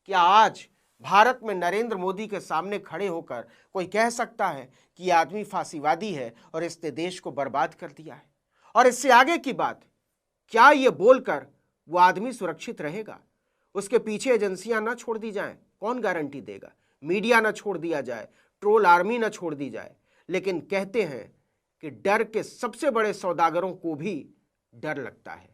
क्या आज भारत में नरेंद्र मोदी के सामने खड़े होकर कोई कह सकता है कि यह आदमी फांसीवादी है और इसने देश को बर्बाद कर दिया है? और इससे आगे की बात, क्या यह बोलकर वो आदमी सुरक्षित रहेगा? उसके पीछे एजेंसियां ना छोड़ दी जाएं, कौन गारंटी देगा? मीडिया ना छोड़ दिया जाए, ट्रोल आर्मी ना छोड़ दी जाए। लेकिन कहते हैं कि डर के सबसे बड़े सौदागरों को भी डर लगता है।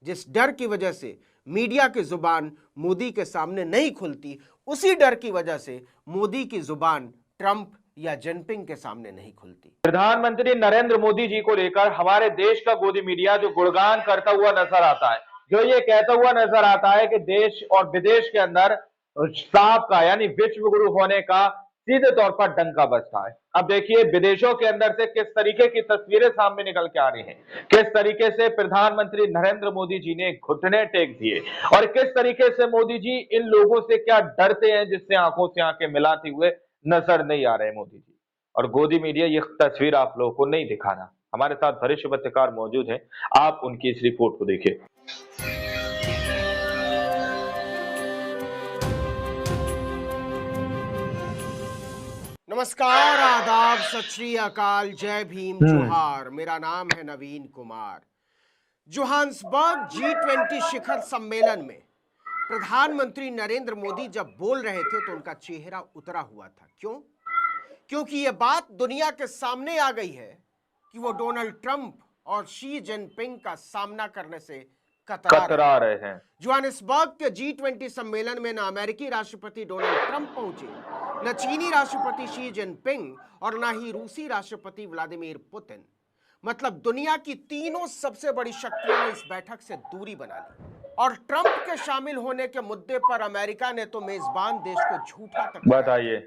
जिस डर की वजह से मीडिया की जुबान मोदी के सामने नहीं खुलती, उसी डर की वजह से मोदी की जुबान ट्रंप या जिनपिंग के सामने नहीं खुलती। प्रधानमंत्री नरेंद्र मोदी जी को लेकर हमारे देश का गोदी मीडिया जो गुणगान करता हुआ नजर आता है, जो ये कहता हुआ नजर आता है कि देश और विदेश के अंदर सांप का यानी विश्व गुरु होने का सीधे तौर पर डंका बजता है। अब देखिए विदेशों के अंदर से किस तरीके की तस्वीरें सामने निकल के आ रही हैं, किस तरीके से प्रधानमंत्री नरेंद्र मोदी जी ने घुटने टेक दिए और किस तरीके से मोदी जी इन लोगों से क्या डरते हैं जिससे आंखों से आंखें मिलाते हुए नजर नहीं आ रहे मोदी जी। और गोदी मीडिया ये तस्वीर आप लोगों को नहीं दिखा रहा। हमारे साथ वरिष्ठ पत्रकार मौजूद हैं, आप उनकी इस रिपोर्ट को देखिए। नमस्कार, आदाब, सत श्री अकाल, जय भीम, जोहार। मेरा नाम है नवीन कुमार। जोहान्सबर्ग G20 शिखर सम्मेलन में प्रधानमंत्री नरेंद्र मोदी जब बोल रहे थे तो उनका चेहरा उतरा हुआ था। क्यों? क्योंकि यह बात दुनिया के सामने आ गई है कि वो डोनाल्ड ट्रंप और शी जिनपिंग का सामना करने से कतरा रहे हैं। जोहान्सबर्ग के G20 सम्मेलन में न अमेरिकी राष्ट्रपति डोनाल्ड ट्रंप पहुंचे, न चीनी राष्ट्रपति शी जिनपिंग और न ही रूसी राष्ट्रपति व्लादिमीर पुतिन। मतलब दुनिया की तीनों सबसे बड़ी शक्तियों ने इस बैठक से दूरी बना ली। और ट्रंप के शामिल होने के मुद्दे पर अमेरिका ने तो मेजबान देश को झूठा तक बताइए।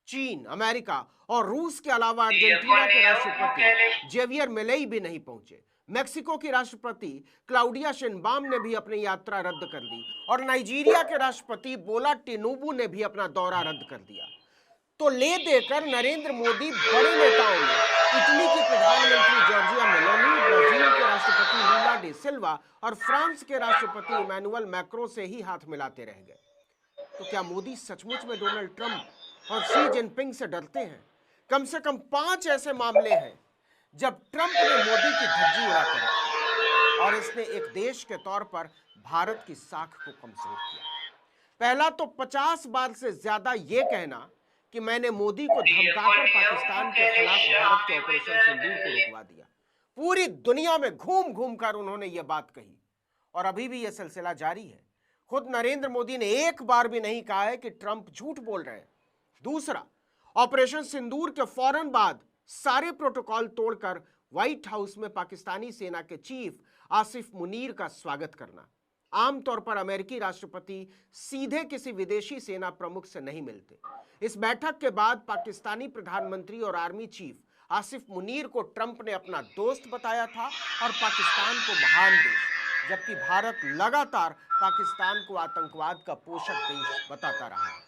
चीन, अमेरिका और रूस के अलावा अर्जेंटीना के राष्ट्रपति जेवियर मिलेई भी नहीं पहुंचे। मेक्सिको की राष्ट्रपति क्लाउडिया शेनबाम ने भी अपनी यात्रा रद्द कर दी और नाइजीरिया के राष्ट्रपति बोला टिनुबू ने भी अपना दौरा रद्द कर दिया। तो ले देकर नरेंद्र मोदी बड़े नेताओं में इटली की प्रधानमंत्री जॉर्जिया मेलोनी, ब्राजील के राष्ट्रपति लूला डी सिल्वा और फ्रांस के राष्ट्रपति इमैनुअल मैक्रों से ही हाथ मिलाते रह गए। तो क्या मोदी सचमुच में डोनाल्ड ट्रंप और शी जिनपिंग से डरते हैं? कम से कम 5 ऐसे मामले हैं जब ट्रंप ने मोदी की धज्जी उड़ाकर रखी और इसने एक देश के तौर पर भारत की साख को कमजोर किया। पहला तो 50 बार से ज्यादा यह कहना कि मैंने मोदी को धमकाकर पाकिस्तान के खिलाफ भारत के ऑपरेशन सिंदूर को रुकवा दिया। पूरी दुनिया में घूम घूम कर उन्होंने यह बात कही और अभी भी यह सिलसिला जारी है। खुद नरेंद्र मोदी ने एक बार भी नहीं कहा है कि ट्रंप झूठ बोल रहे हैं। दूसरा, ऑपरेशन सिंदूर के फौरन बाद सारे प्रोटोकॉल तोड़कर व्हाइट हाउस में पाकिस्तानी सेना के चीफ आसिफ मुनीर का स्वागत करना। आमतौर पर अमेरिकी राष्ट्रपति सीधे किसी विदेशी सेना प्रमुख से नहीं मिलते। इस बैठक के बाद पाकिस्तानी प्रधानमंत्री और आर्मी चीफ आसिफ मुनीर को ट्रंप ने अपना दोस्त बताया था और पाकिस्तान को महान देश, जबकि भारत लगातार पाकिस्तान को आतंकवाद का पोषक देश बताता रहा है।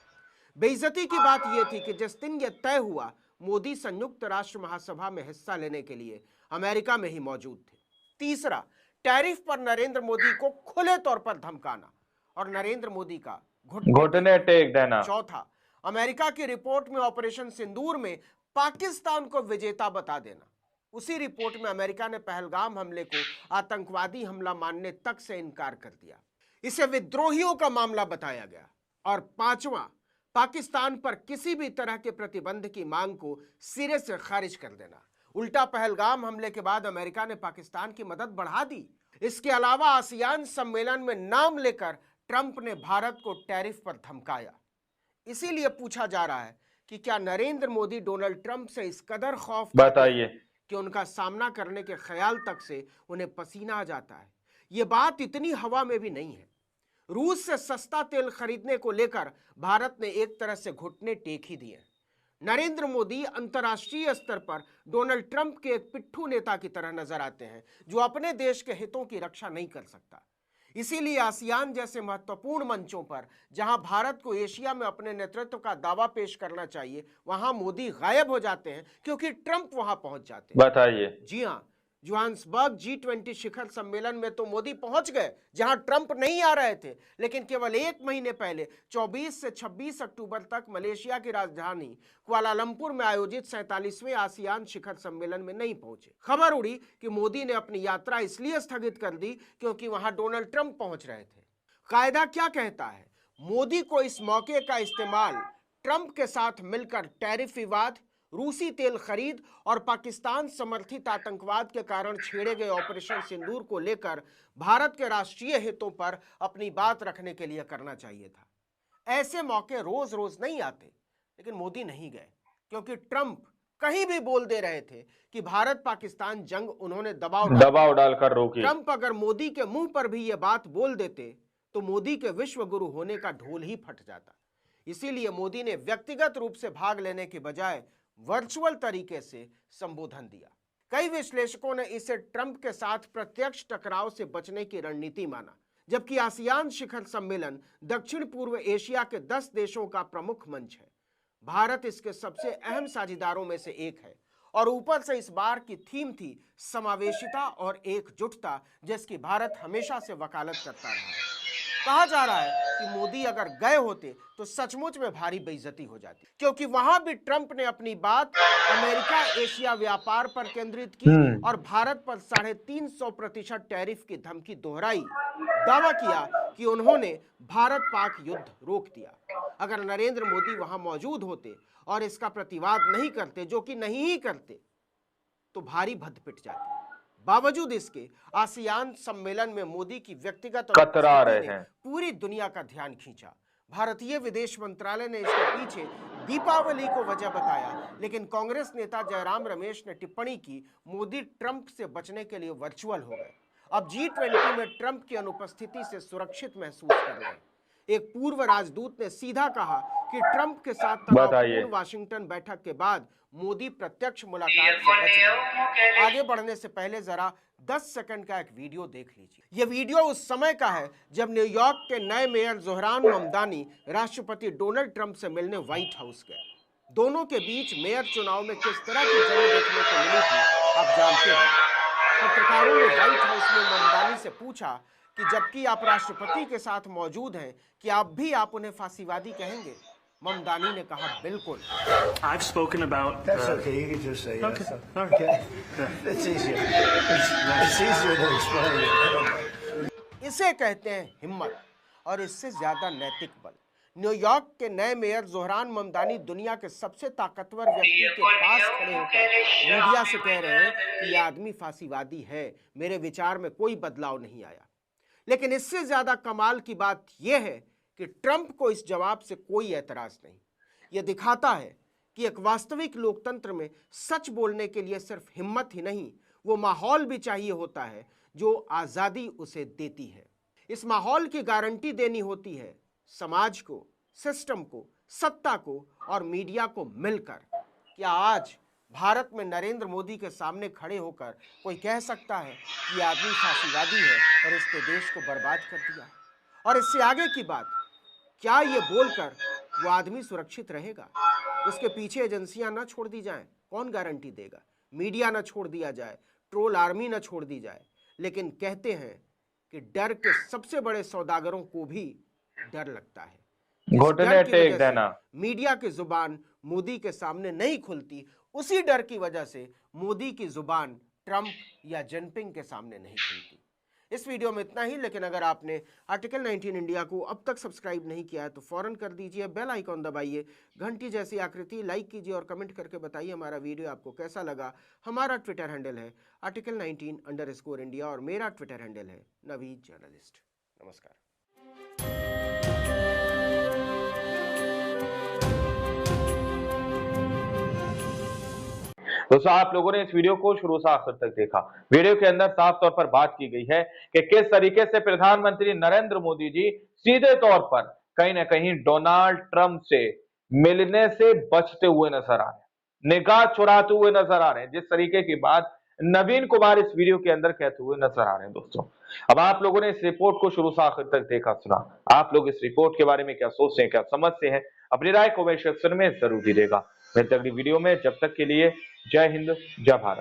बेइज्जती की बात यह थी कि जिस दिन यह तय हुआ, मोदी संयुक्त राष्ट्र महासभा में हिस्सा लेने के लिए अमेरिका में ही मौजूद थे। तीसरा, टैरिफ पर नरेंद्र मोदी को खुले तौर पर धमकाना और नरेंद्र मोदी का घुटने टेक देना। चौथा, अमेरिका की रिपोर्ट में ऑपरेशन सिंदूर में पाकिस्तान को विजेता बता देना। उसी रिपोर्ट में अमेरिका ने पहलगाम हमले को आतंकवादी हमला मानने तक से इनकार कर दिया। इसे विद्रोहियों का मामला बताया गया। और पांचवा, पाकिस्तान पर किसी भी तरह के प्रतिबंध की मांग को सिरे से खारिज कर देना। उल्टा पहलगाम हमले के बाद अमेरिका ने पाकिस्तान की मदद बढ़ा दी। इसके अलावा आसियान सम्मेलन में नाम लेकर ट्रंप ने भारत को टैरिफ पर धमकाया। इसीलिए पूछा जा रहा है कि क्या नरेंद्र मोदी डोनाल्ड ट्रंप से इस कदर खौफ बताइए कि उनका सामना करने के ख्याल तक से उन्हें पसीना आ जाता है। यह बात इतनी हवा में भी नहीं है। रूस से सस्ता तेल खरीदने को लेकर भारत ने एक तरह से घुटने टेक ही दिए। नरेंद्र मोदी अंतर्राष्ट्रीय स्तर पर डोनाल्ड ट्रंप के एक पिट्ठू नेता की तरह नजर आते हैं जो अपने देश के हितों की रक्षा नहीं कर सकता। इसीलिए आसियान जैसे महत्वपूर्ण मंचों पर जहां भारत को एशिया में अपने नेतृत्व का दावा पेश करना चाहिए, वहां मोदी गायब हो जाते हैं क्योंकि ट्रंप वहां पहुंच जाते हैं। बताइए। जी हां, जोहान्सबर्ग G20 शिखर सम्मेलन में तो मोदी पहुंच गए जहां ट्रंप नहीं आ रहे थे, लेकिन केवल एक महीने पहले 24 से 26 अक्टूबर तक मलेशिया की राजधानी कुआलालंपुर में आयोजित 47वें आसियान शिखर सम्मेलन में नहीं पहुंचे। खबर उड़ी कि मोदी ने अपनी यात्रा इसलिए स्थगित कर दी क्योंकि वहां डोनाल्ड ट्रंप पहुंच रहे थे। कायदा क्या कहता है? मोदी को इस मौके का इस्तेमाल ट्रंप के साथ मिलकर टैरिफ विवाद, रूसी तेल खरीद और पाकिस्तान समर्थित आतंकवाद के कारण छेड़े गए ऑपरेशन सिंदूर को लेकर भारत के राष्ट्रीय हितों पर अपनी बात रखने के लिए करना चाहिए था। ऐसे मौके रोज रोज नहीं आते, लेकिन मोदी नहीं गए क्योंकि ट्रंप कहीं भी बोल दे रहे थे कि भारत पाकिस्तान जंग उन्होंने दबाव डालकर रोकी। ट्रंप अगर मोदी के मुंह पर भी यह बात बोल देते तो मोदी के विश्व गुरु होने का ढोल ही फट जाता। इसीलिए मोदी ने व्यक्तिगत रूप से भाग लेने के बजाय वर्चुअल तरीके से संबोधन दिया। कई विश्लेषकों ने इसे ट्रंप के साथ प्रत्यक्ष टकराव से बचने की रणनीति माना, जबकि आसियान शिखर सम्मेलन दक्षिण पूर्व एशिया के 10 देशों का प्रमुख मंच है। भारत इसके सबसे अहम साझेदारों में से एक है और ऊपर से इस बार की थीम थी समावेशिता और एकजुटता, जिसकी भारत हमेशा से वकालत करता रहा है। कहा जा रहा है कि मोदी अगर गए होते तो सचमुच में भारी बेइज्जती हो जाती, क्योंकि वहां भी ट्रंप ने अपनी बात अमेरिका एशिया व्यापार पर केंद्रित की और भारत पर 350% टैरिफ की धमकी दोहराई। दावा किया कि उन्होंने भारत पाक युद्ध रोक दिया। अगर नरेंद्र मोदी वहां मौजूद होते और इसका प्रतिवाद नहीं करते, जो कि नहीं ही करते, तो भारी भद्द पिट जाती। बावजूद इसके आसियान सम्मेलन में मोदी की व्यक्तिगत कतरा रहे हैं, पूरी दुनिया का ध्यान खींचा। भारतीय विदेश मंत्रालय ने इसके पीछे दीपावली को वजह बताया, लेकिन कांग्रेस नेता जयराम रमेश ने टिप्पणी की मोदी ट्रंप से बचने के लिए वर्चुअल हो गए। अब G20 में ट्रंप की अनुपस्थिति से सुरक्षित महसूस कर रहे हैं। एक पूर्व राजदूत ने सीधा कहा कि ट्रंप के साथ तनावपूर्ण वाशिंगटन बैठक के बाद मोदी प्रत्यक्ष मुलाकात से बच रहे। आगे बढ़ने से पहले जरा 10 सेकंड का एक वीडियो देख लीजिए। यह वीडियो उस समय का है जब न्यूयॉर्क के नए मेयर जोहरान ममदानी राष्ट्रपति डोनाल्ड ट्रंप से मिलने व्हाइट हाउस गए। दोनों के बीच मेयर चुनाव में किस तरह की जंग देखने को मिली थी आप जानते हैं। पत्रकारों ने व्हाइट हाउस में ममदानी से पूछा कि जबकि आप राष्ट्रपति के साथ मौजूद हैं, कि आप उन्हें फांसीवादी कहेंगे? ममदानी ने कहा, बिल्कुल। I've spoken about. That's okay. You can just say yes. Okay. All right. Okay. It's easier. It's easier to explain it. इसे कहते हैं हिम्मत और इससे ज्यादा नैतिक बल। न्यूयॉर्क के नए मेयर जोहरान ममदानी दुनिया के सबसे ताकतवर व्यक्ति के पास खड़े होकर मीडिया से कह रहे हैं कि यह आदमी फांसीवादी है, मेरे विचार में कोई बदलाव नहीं आया। लेकिन इससे ज्यादा कमाल की बात यह है कि ट्रंप को इस जवाब से कोई एतराज नहीं। यह दिखाता है कि एक वास्तविक लोकतंत्र में सच बोलने के लिए सिर्फ हिम्मत ही नहीं, वो माहौल भी चाहिए होता है जो आजादी उसे देती है। इस माहौल की गारंटी देनी होती है समाज को, सिस्टम को, सत्ता को और मीडिया को मिलकर। क्या आज भारत में नरेंद्र मोदी के सामने खड़े होकर कोई कह सकता है कि यह आदमी फांसीवादी है और इसने देश को बर्बाद कर दिया? और इससे आगे की बात, क्या ये बोलकर वो आदमी सुरक्षित रहेगा? उसके पीछे एजेंसियां ना छोड़ दी जाएं, कौन गारंटी देगा? मीडिया ना छोड़ दिया जाए, ट्रोल आर्मी ना छोड़ दी जाए। लेकिन कहते हैं कि डर के सबसे बड़े सौदागरों को भी डर लगता है। घुटने टेक देना। मीडिया की जुबान मोदी के सामने नहीं खुलती, उसी डर की वजह से मोदी की जुबान ट्रंप या जिनपिंग के सामने नहीं खुलती। इस वीडियो में इतना ही, लेकिन अगर आपने आर्टिकल 19 इंडिया को अब तक सब्सक्राइब नहीं किया है तो फौरन कर दीजिए, बेल आइकॉन दबाइए, घंटी जैसी आकृति लाइक कीजिए और कमेंट करके बताइए हमारा वीडियो आपको कैसा लगा। हमारा ट्विटर हैंडल है आर्टिकल 19_इंडिया और मेरा ट्विटर हैंडल है नवीद जर्नलिस्ट। नमस्कार। दोस्तों, आप लोगों ने इस वीडियो को शुरू से आखिर तक देखा। वीडियो के अंदर साफ तौर पर बात की गई है कि किस तरीके से प्रधानमंत्री नरेंद्र मोदी जी सीधे तौर पर कहीं ना कहीं डोनाल्ड ट्रंप से मिलने से बचते हुए नजर आ रहे हैं, निगाह चुराते हुए नजर आ रहे हैं। जिस तरीके की बात नवीन कुमार इस वीडियो के अंदर कहते हुए नजर आ रहे हैं। दोस्तों, अब आप लोगों ने इस रिपोर्ट को शुरू से आखिर तक देखा, सुना। आप लोग इस रिपोर्ट के बारे में क्या सोचते हैं, क्या समझते हैं? अपनी राय कमेंट सेक्शन में जरूर दीजिएगा। मिलते अगली वीडियो में, जब तक के लिए जय हिंद, जय भारत।